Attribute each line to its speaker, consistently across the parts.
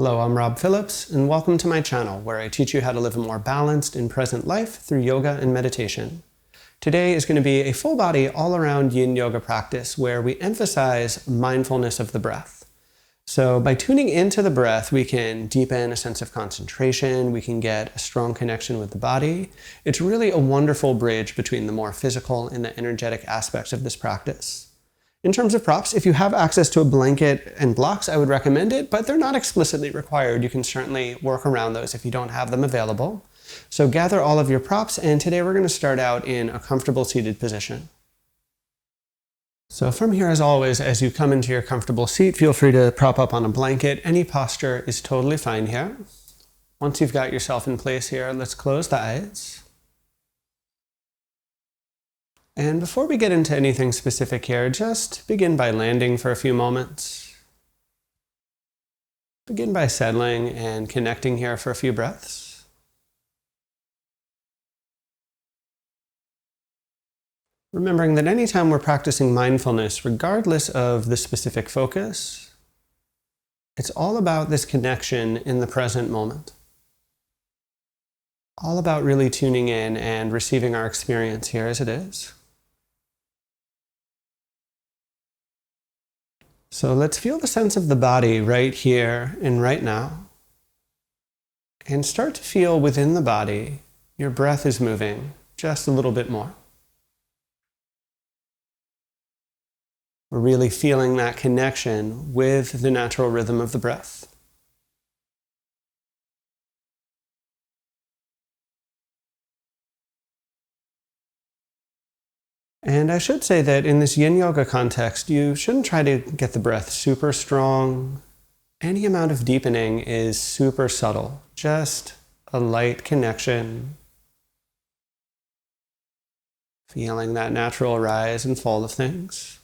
Speaker 1: Hello, I'm Rob Phillips, and welcome to my channel where I teach you how to live a more balanced and present life through yoga and meditation. Today is going to be a full body all-around Yin Yoga practice where we emphasize mindfulness of the breath. So by tuning into the breath, we can deepen a sense of concentration, we can get a strong connection with the body. It's really a wonderful bridge between the more physical and the energetic aspects of this practice. In terms of props, if you have access to a blanket and blocks, I would recommend it, but they're not explicitly required. You can certainly work around those if you don't have them available. So gather all of your props, and today we're going to start out in a comfortable seated position. So from here, as always, as you come into your comfortable seat, feel free to prop up on a blanket. Any posture is totally fine here. Once you've got yourself in place here, let's close the eyes. And before we get into anything specific here, just begin by landing for a few moments. Begin by settling and connecting here for a few breaths. Remembering that anytime we're practicing mindfulness, regardless of the specific focus, it's all about this connection in the present moment. All about really tuning in and receiving our experience here as it is. So let's feel the sense of the body right here and right now. And start to feel within the body, your breath is moving just a little bit more. We're really feeling that connection with the natural rhythm of the breath. And I should say that in this Yin Yoga context, you shouldn't try to get the breath super strong. Any amount of deepening is super subtle, just a light connection. Feeling that natural rise and fall of things.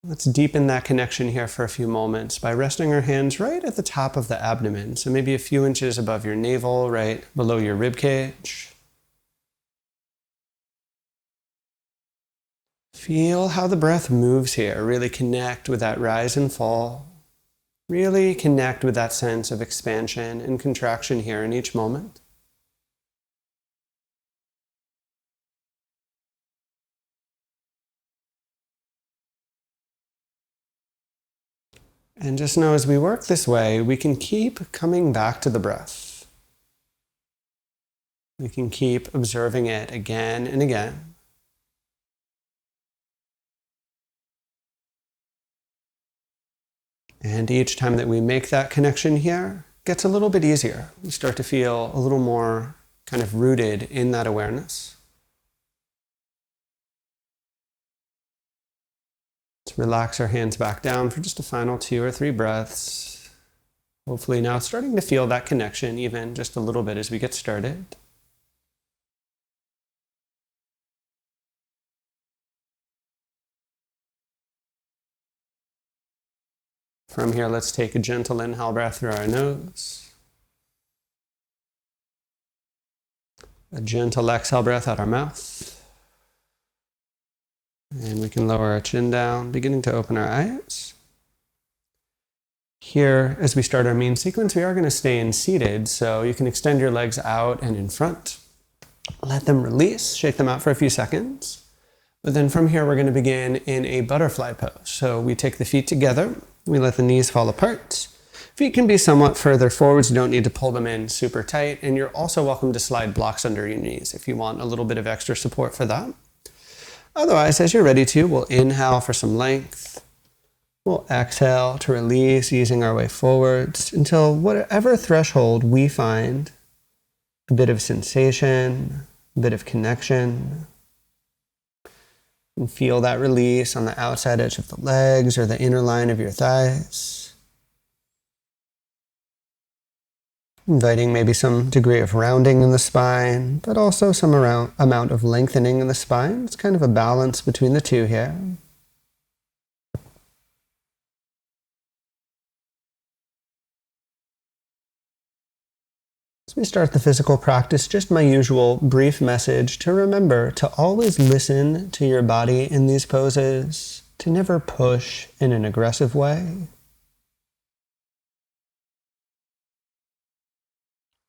Speaker 1: Let's deepen that connection here for a few moments by resting our hands right at the top of the abdomen. So maybe a few inches above your navel, right below your rib cage. Feel how the breath moves here. Really connect with that rise and fall. Really connect with that sense of expansion and contraction here in each moment. And just know as we work this way, we can keep coming back to the breath. We can keep observing it again and again. And each time that we make that connection here, it gets a little bit easier. We start to feel a little more kind of rooted in that awareness. Let's relax our hands back down for just a final 2 or 3 breaths. Hopefully now starting to feel that connection even just a little bit as we get started. From here, let's take a gentle inhale breath through our nose. A gentle exhale breath out our mouth. And we can lower our chin down, beginning to open our eyes. Here, as we start our main sequence, we are going to stay in seated, so you can extend your legs out and in front. Let them release, shake them out for a few seconds. But then from here, we're going to begin in a butterfly pose. So we take the feet together, we let the knees fall apart. Feet can be somewhat further forwards, you don't need to pull them in super tight, and you're also welcome to slide blocks under your knees if you want a little bit of extra support for that. Otherwise, as you're ready to, we'll inhale for some length. We'll exhale to release, easing our way forwards until whatever threshold we find, a bit of sensation, a bit of connection. And feel that release on the outside edge of the legs or the inner line of your thighs. Inviting maybe some degree of rounding in the spine, but also some amount of lengthening in the spine. It's kind of a balance between the two here. As we start the physical practice, just my usual brief message to remember to always listen to your body in these poses, to never push in an aggressive way.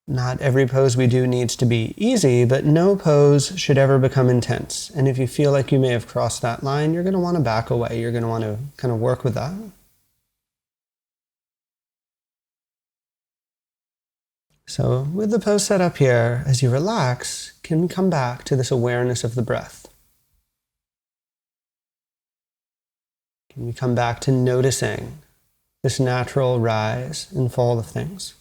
Speaker 1: Not every pose we do needs to be easy, but no pose should ever become intense. And if you feel like you may have crossed that line, you're going to want to back away. You're going to want to kind of work with that. So with the pose set up here, as you relax, can we come back to this awareness of the breath? Can we come back to noticing this natural rise and fall of things?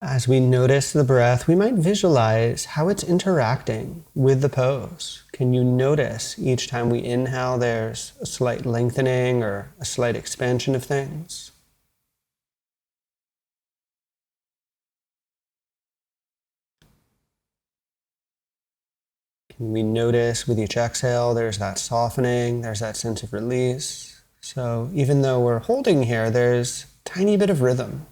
Speaker 1: As we notice the breath, we might visualize how it's interacting with the pose. Can you notice each time we inhale there's a slight lengthening or a slight expansion of things? Can we notice with each exhale there's that softening, there's that sense of release? So even though we're holding here, there's a tiny bit of rhythm.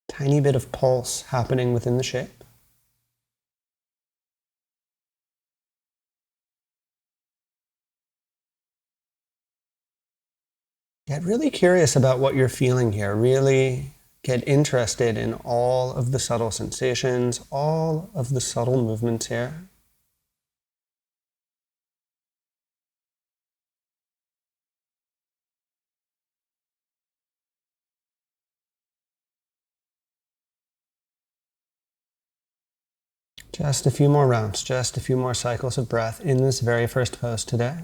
Speaker 1: Tiny bit of pulse happening within the shape. Get really curious about what you're feeling here. Really get interested in all of the subtle sensations, all of the subtle movements here. Just a few more rounds, just a few more cycles of breath in this very first pose today.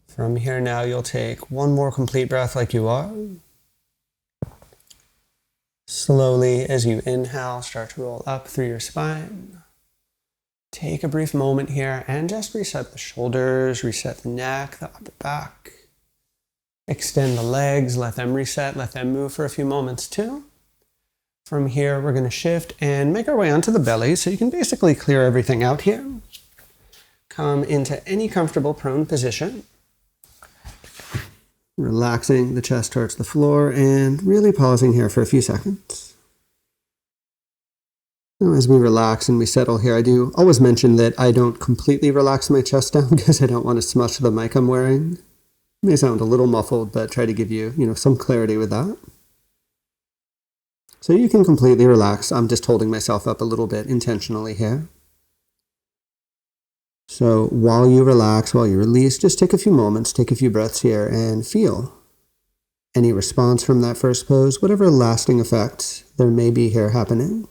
Speaker 1: From here now, you'll take one more complete breath like you are. Slowly, as you inhale, start to roll up through your spine. Take a brief moment here and just reset the shoulders, reset the neck, the upper back. Extend the legs, let them reset, let them move for a few moments too. From here, we're going to shift and make our way onto the belly, so you can basically clear everything out here. Come into any comfortable prone position. Relaxing the chest towards the floor and really pausing here for a few seconds. Now, as we relax and we settle here, I do always mention that I don't completely relax my chest down because I don't want to smush the mic I'm wearing. It may sound a little muffled, but try to give you, some clarity with that. So you can completely relax. I'm just holding myself up a little bit intentionally here. So while you relax, while you release, just take a few moments, take a few breaths here and feel any response from that first pose, whatever lasting effects there may be here happening.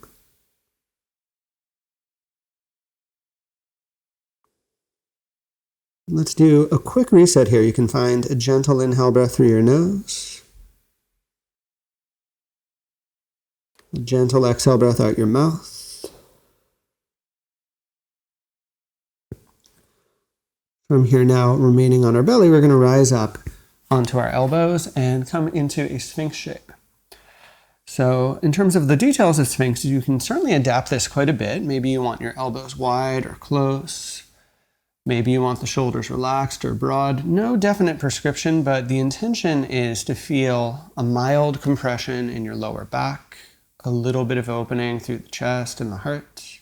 Speaker 1: Let's do a quick reset here. You can find a gentle inhale breath through your nose. A gentle exhale breath out your mouth. From here now, remaining on our belly, we're going to rise up onto our elbows and come into a Sphinx shape. So in terms of the details of Sphinx, you can certainly adapt this quite a bit. Maybe you want your elbows wide or close. Maybe you want the shoulders relaxed or broad. No definite prescription, but the intention is to feel a mild compression in your lower back, a little bit of opening through the chest and the heart.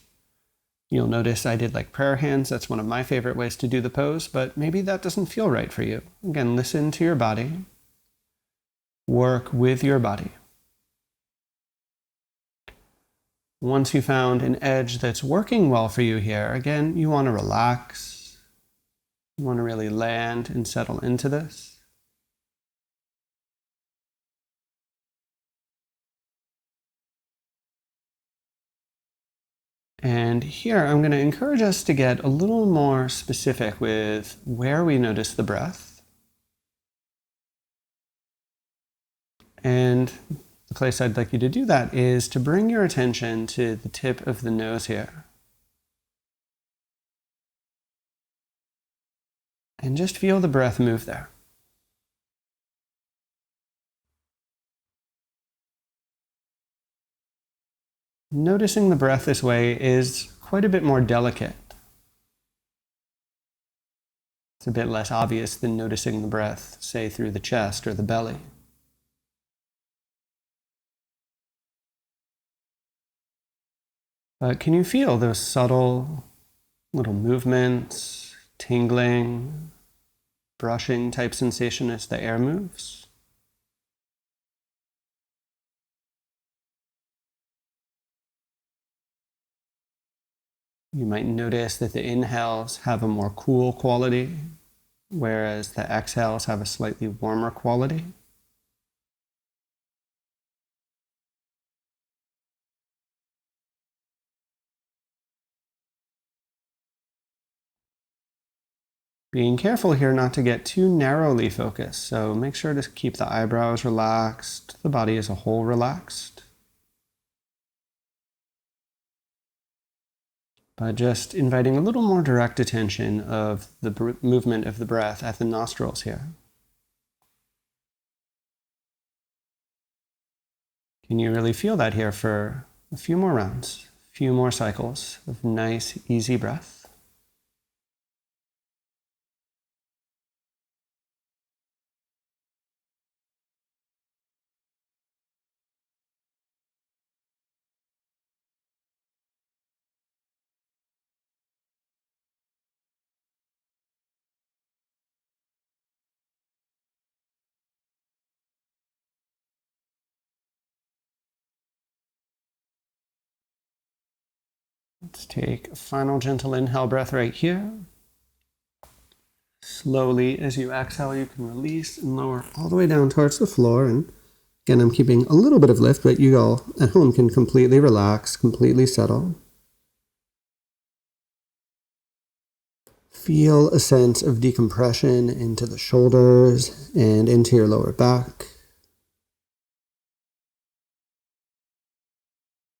Speaker 1: You'll notice I did like prayer hands. That's one of my favorite ways to do the pose, but maybe that doesn't feel right for you. Again, listen to your body. Work with your body. Once you found an edge that's working well for you here, again, you want to relax. You want to really land and settle into this. And here I'm going to encourage us to get a little more specific with where we notice the breath. And the place I'd like you to do that is to bring your attention to the tip of the nose here. And just feel the breath move there. Noticing the breath this way is quite a bit more delicate. It's a bit less obvious than noticing the breath, say, through the chest or the belly. But can you feel those subtle little movements, tingling, brushing type sensation as the air moves? You might notice that the inhales have a more cool quality, whereas the exhales have a slightly warmer quality. Being careful here not to get too narrowly focused, so make sure to keep the eyebrows relaxed, the body as a whole relaxed. By just inviting a little more direct attention of the movement of the breath at the nostrils here. Can you really feel that here for a few more rounds, a few more cycles of nice, easy breath? Let's take a final gentle inhale breath right here. Slowly, as you exhale, you can release and lower all the way down towards the floor. And again, I'm keeping a little bit of lift, but you all at home can completely relax, completely settle. Feel a sense of decompression into the shoulders and into your lower back.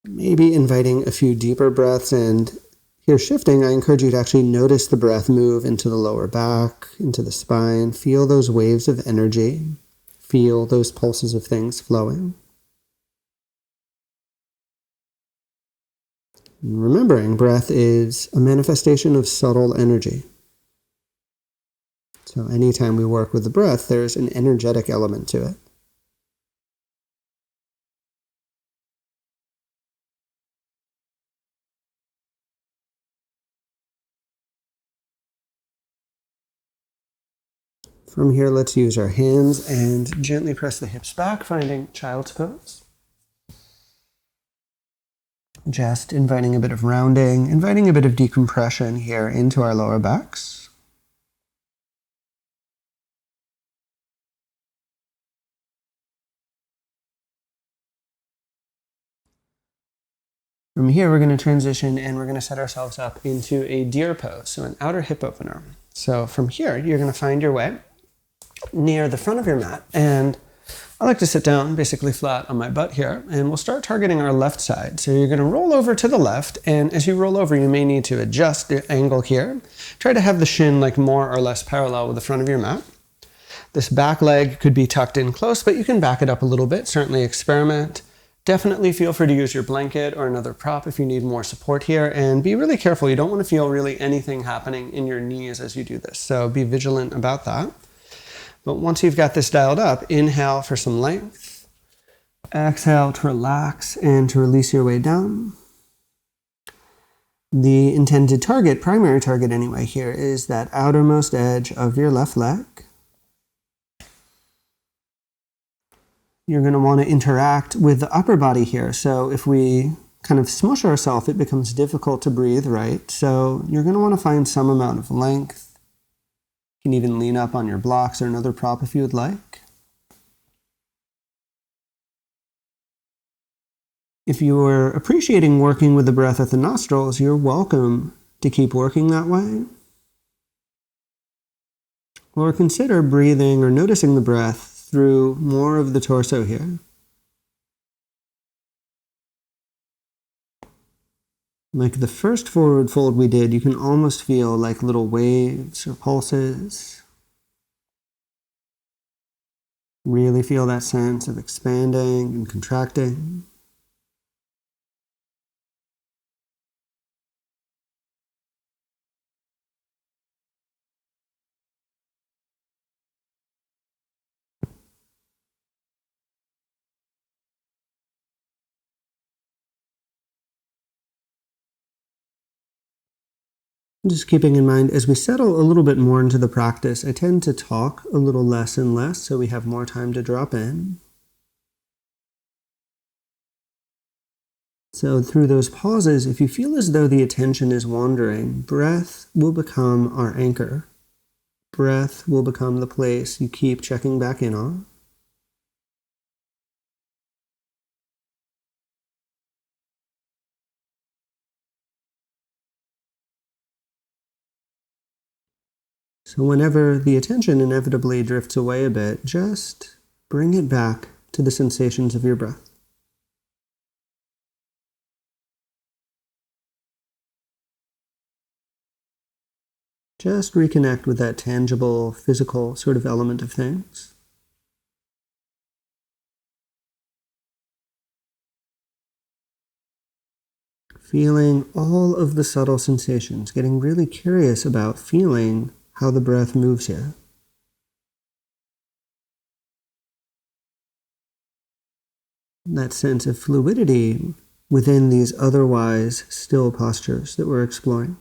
Speaker 1: Maybe inviting a few deeper breaths, and here shifting, I encourage you to actually notice the breath move into the lower back, into the spine. Feel those waves of energy. Feel those pulses of things flowing. And remembering, breath is a manifestation of subtle energy. So anytime we work with the breath, there's an energetic element to it. From here, let's use our hands and gently press the hips back, finding child's pose. Just inviting a bit of rounding, inviting a bit of decompression here into our lower backs. From here, we're going to transition and we're going to set ourselves up into a deer pose, so an outer hip opener. So from here, you're going to find your way near the front of your mat, and I like to sit down basically flat on my butt here, and we'll start targeting our left side. So you're going to roll over to the left, and as you roll over, you may need to adjust the angle here. Try to have the shin like more or less parallel with the front of your mat. This back leg could be tucked in close, but you can back it up a little bit. Certainly experiment. Definitely feel free to use your blanket or another prop if you need more support here, and be really careful. You don't want to feel really anything happening in your knees as you do this, so be vigilant about that. But once you've got this dialed up, inhale for some length. Exhale to relax and to release your way down. The intended target, primary target anyway here, is that outermost edge of your left leg. You're going to want to interact with the upper body here. So if we kind of smush ourselves, it becomes difficult to breathe, right? So you're going to want to find some amount of length. You can even lean up on your blocks or another prop if you would like. If you're appreciating working with the breath at the nostrils, you're welcome to keep working that way. Or consider breathing or noticing the breath through more of the torso here. Like the first forward fold we did, you can almost feel like little waves or pulses. Really feel that sense of expanding and contracting. Just keeping in mind, as we settle a little bit more into the practice, I tend to talk a little less and less so we have more time to drop in. So through those pauses, if you feel as though the attention is wandering, breath will become our anchor. Breath will become the place you keep checking back in on. So whenever the attention inevitably drifts away a bit, just bring it back to the sensations of your breath. Just reconnect with that tangible, physical sort of element of things. Feeling all of the subtle sensations, getting really curious about feeling how the breath moves here. That sense of fluidity within these otherwise still postures that we're exploring.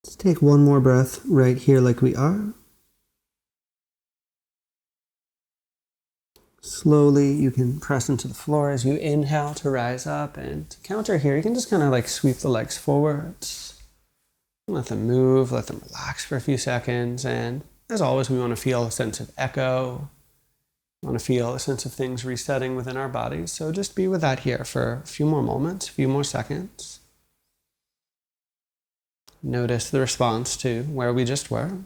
Speaker 1: Let's take one more breath right here like we are. Slowly, you can press into the floor as you inhale to rise up, and to counter here, you can just kind of like sweep the legs forwards. Let them move, let them relax for a few seconds, and as always, we want to feel a sense of echo. We want to feel a sense of things resetting within our bodies, so just be with that here for a few more moments, a few more seconds. Notice the response to where we just were.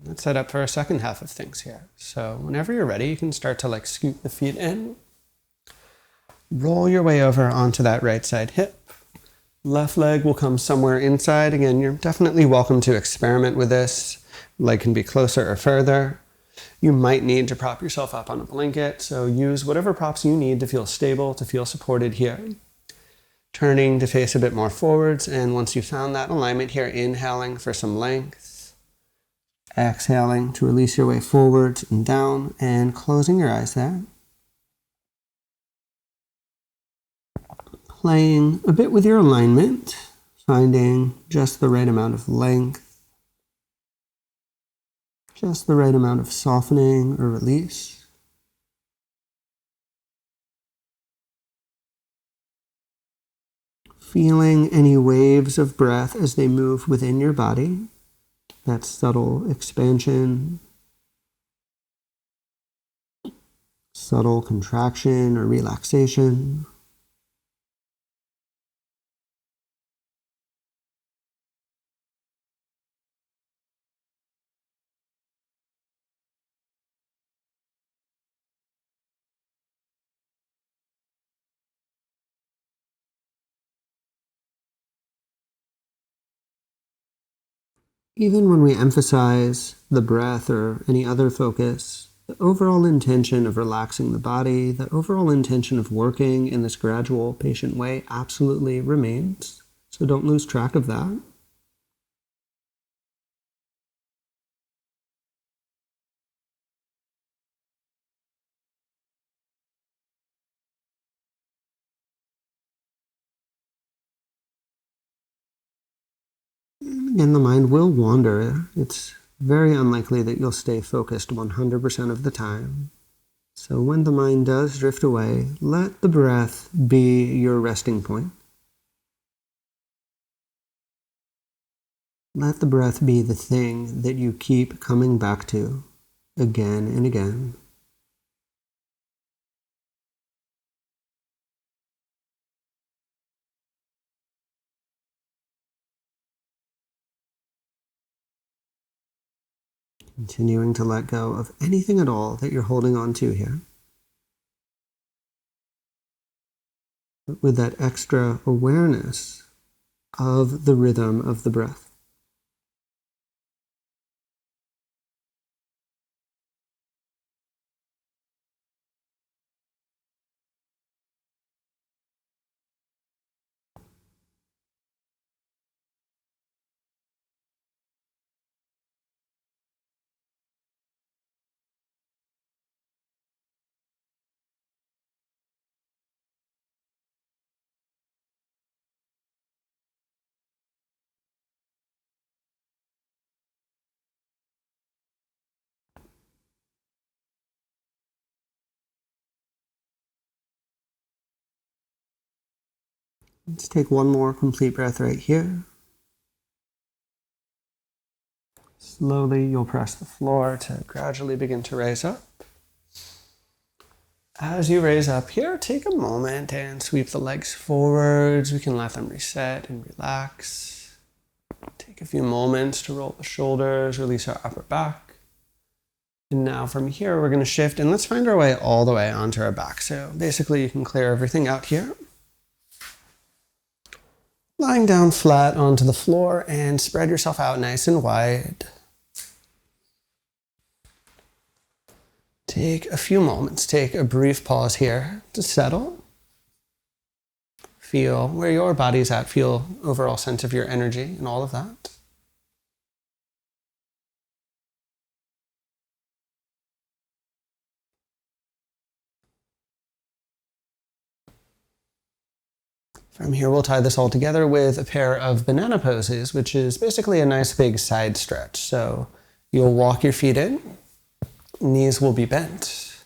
Speaker 1: Let's set up for a second half of things here. So whenever you're ready, you can start to like scoot the feet in. Roll your way over onto that right side hip. Left leg will come somewhere inside. Again, you're definitely welcome to experiment with this. Leg can be closer or further. You might need to prop yourself up on a blanket, so use whatever props you need to feel stable, to feel supported here. Turning to face a bit more forwards, and once you've found that alignment here, inhaling for some length. Exhaling to release your way forward and down, and closing your eyes there. Playing a bit with your alignment, finding just the right amount of length, just the right amount of softening or release. Feeling any waves of breath as they move within your body. That subtle expansion, subtle contraction or relaxation. Even when we emphasize the breath or any other focus, the overall intention of relaxing the body, the overall intention of working in this gradual, patient way absolutely remains. So don't lose track of that. And the mind will wander. It's very unlikely that you'll stay focused 100% of the time. So when the mind does drift away, let the breath be your resting point. Let the breath be the thing that you keep coming back to again and again. Continuing to let go of anything at all that you're holding on to here. But with that extra awareness of the rhythm of the breath. Let's take one more complete breath right here. Slowly, you'll press the floor to gradually begin to raise up. As you raise up here, take a moment and sweep the legs forwards. We can let them reset and relax. Take a few moments to roll the shoulders, release our upper back. And now from here, we're going to shift and let's find our way all the way onto our back. So basically, you can clear everything out here. Lying down flat onto the floor and spread yourself out nice and wide. Take a few moments, take a brief pause here to settle. Feel where your body's at, feel overall sense of your energy and all of that. From here, we'll tie this all together with a pair of banana poses, which is basically a nice big side stretch. So you'll walk your feet in, knees will be bent.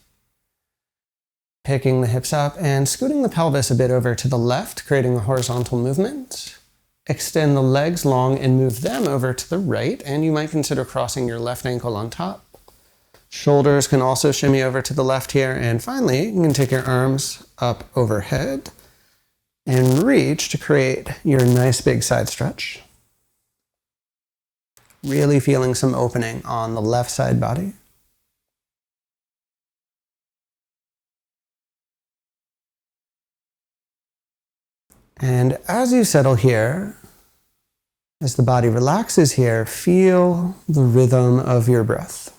Speaker 1: Picking the hips up and scooting the pelvis a bit over to the left, creating a horizontal movement. Extend the legs long and move them over to the right, and you might consider crossing your left ankle on top. Shoulders can also shimmy over to the left here, and finally, you can take your arms up overhead and reach to create your nice big side stretch. Really feeling some opening on the left side body. And as you settle here, as the body relaxes here, feel the rhythm of your breath.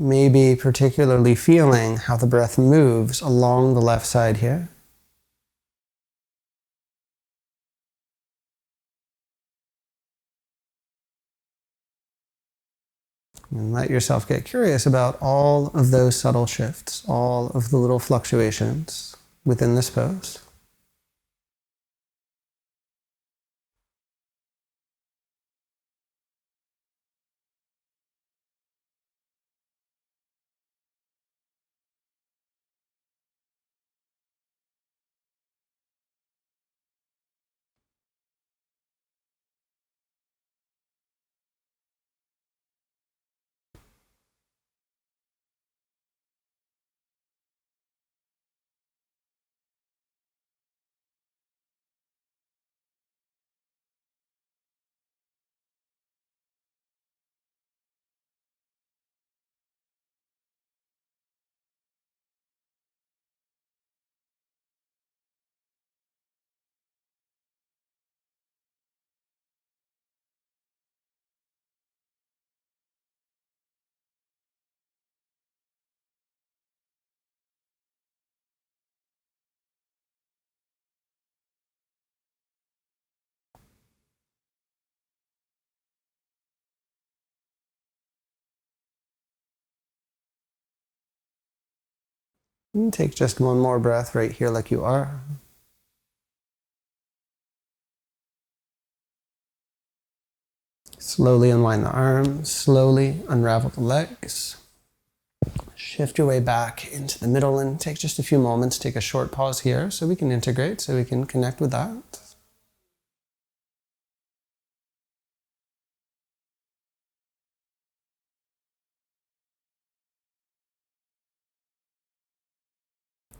Speaker 1: Maybe particularly feeling how the breath moves along the left side here. And let yourself get curious about all of those subtle shifts, all of the little fluctuations within this pose. And take just one more breath right here like you are. Slowly unwind the arms, slowly unravel the legs. Shift your way back into the middle and take just a few moments, take a short pause here so we can integrate, so we can connect with that.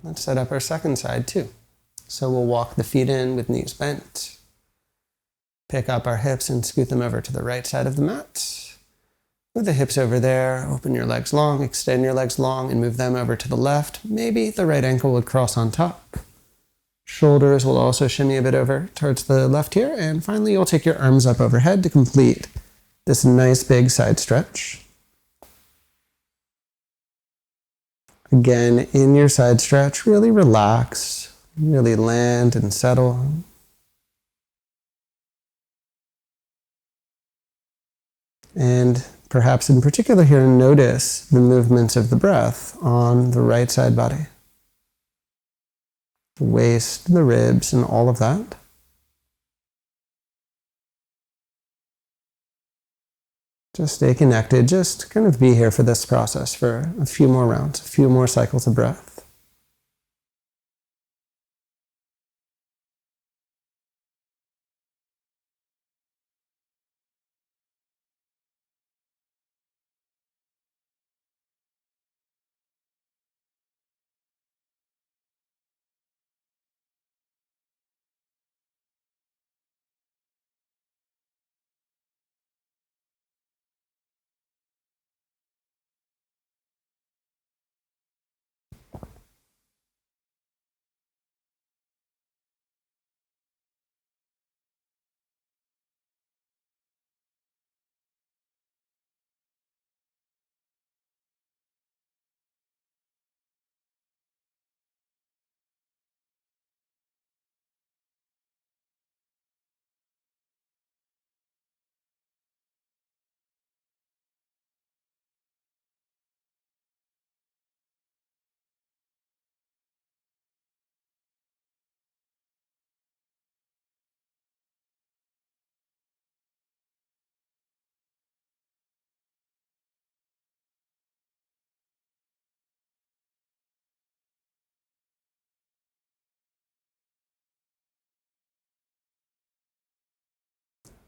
Speaker 1: Let's set up our second side too. So we'll walk the feet in with knees bent. Pick up our hips and scoot them over to the right side of the mat. Move the hips over there, open your legs long, extend your legs long, and move them over to the left. Maybe the right ankle would cross on top. Shoulders will also shimmy a bit over towards the left here. And finally, you'll take your arms up overhead to complete this nice big side stretch. Again, in your side stretch, really relax, really land and settle. And perhaps in particular here, notice the movements of the breath on the right side body. The waist, the ribs, and all of that. Just stay connected, just kind of be here for this process for a few more rounds, a few more cycles of breath.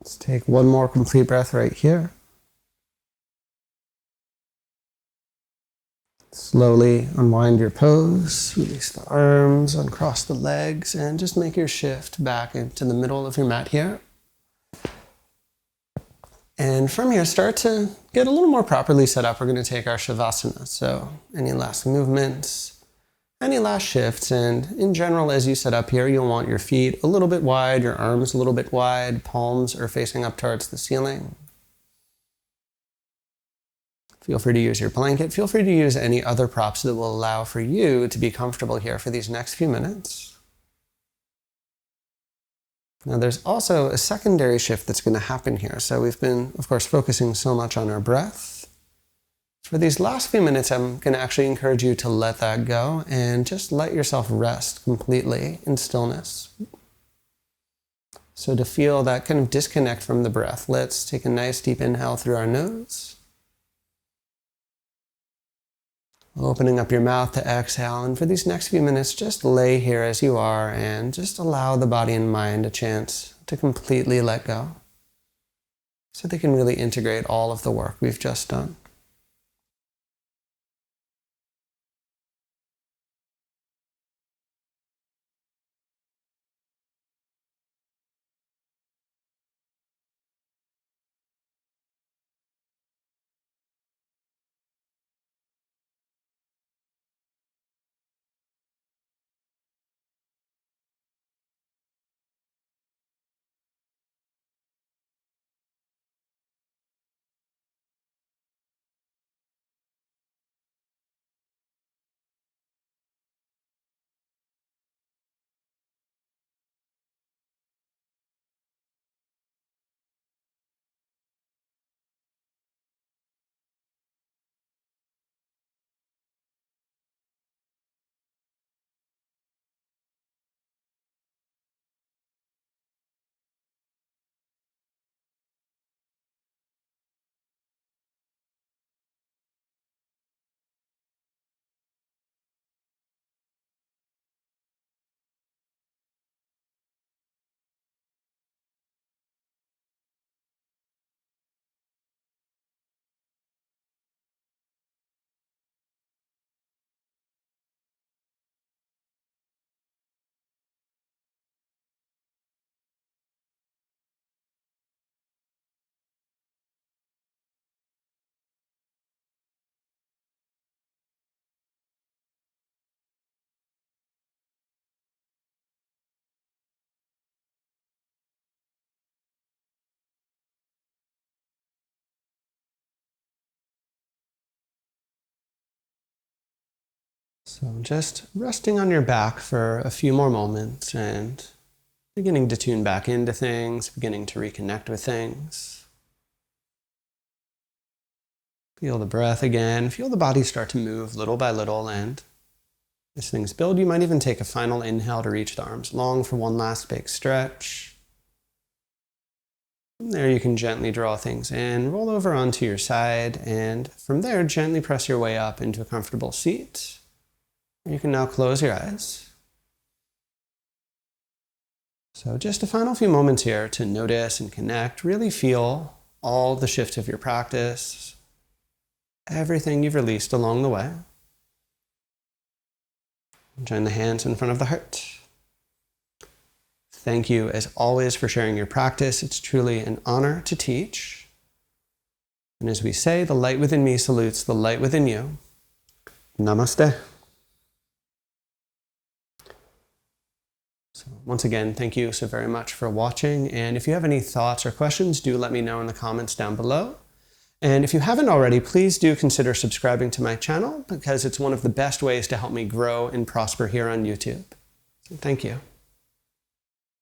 Speaker 1: Let's take one more complete breath right here. Slowly unwind your pose, release the arms, uncross the legs, and just make your shift back into the middle of your mat here. And from here, start to get a little more properly set up. We're going to take our Shavasana. So any last movements, any last shifts, and in general, as you set up here, you'll want your feet a little bit wide, your arms a little bit wide, palms are facing up towards the ceiling. Feel free to use your blanket. Feel free to use any other props that will allow for you to be comfortable here for these next few minutes. Now there's also a secondary shift that's going to happen here. So we've been, of course, focusing so much on our breath. For these last few minutes, I'm going to actually encourage you to let that go and just let yourself rest completely in stillness. So to feel that kind of disconnect from the breath, let's take a nice deep inhale through our nose. Opening up your mouth to exhale, and for these next few minutes, just lay here as you are and just allow the body and mind a chance to completely let go so they can really integrate all of the work we've just done. So just resting on your back for a few more moments and beginning to tune back into things, beginning to reconnect with things. Feel the breath again. Feel the body start to move little by little, and as things build, you might even take a final inhale to reach the arms long for one last big stretch. From there, you can gently draw things in, roll over onto your side, and from there, gently press your way up into a comfortable seat. You can now close your eyes. So just a final few moments here to notice and connect, really feel all the shifts of your practice, everything you've released along the way. Join the hands in front of the heart. Thank you, as always, for sharing your practice. It's truly an honor to teach. And as we say, the light within me salutes the light within you. Namaste. So once again, thank you so very much for watching. And if you have any thoughts or questions, do let me know in the comments down below. And if you haven't already, please do consider subscribing to my channel, because it's one of the best ways to help me grow and prosper here on YouTube. So thank you.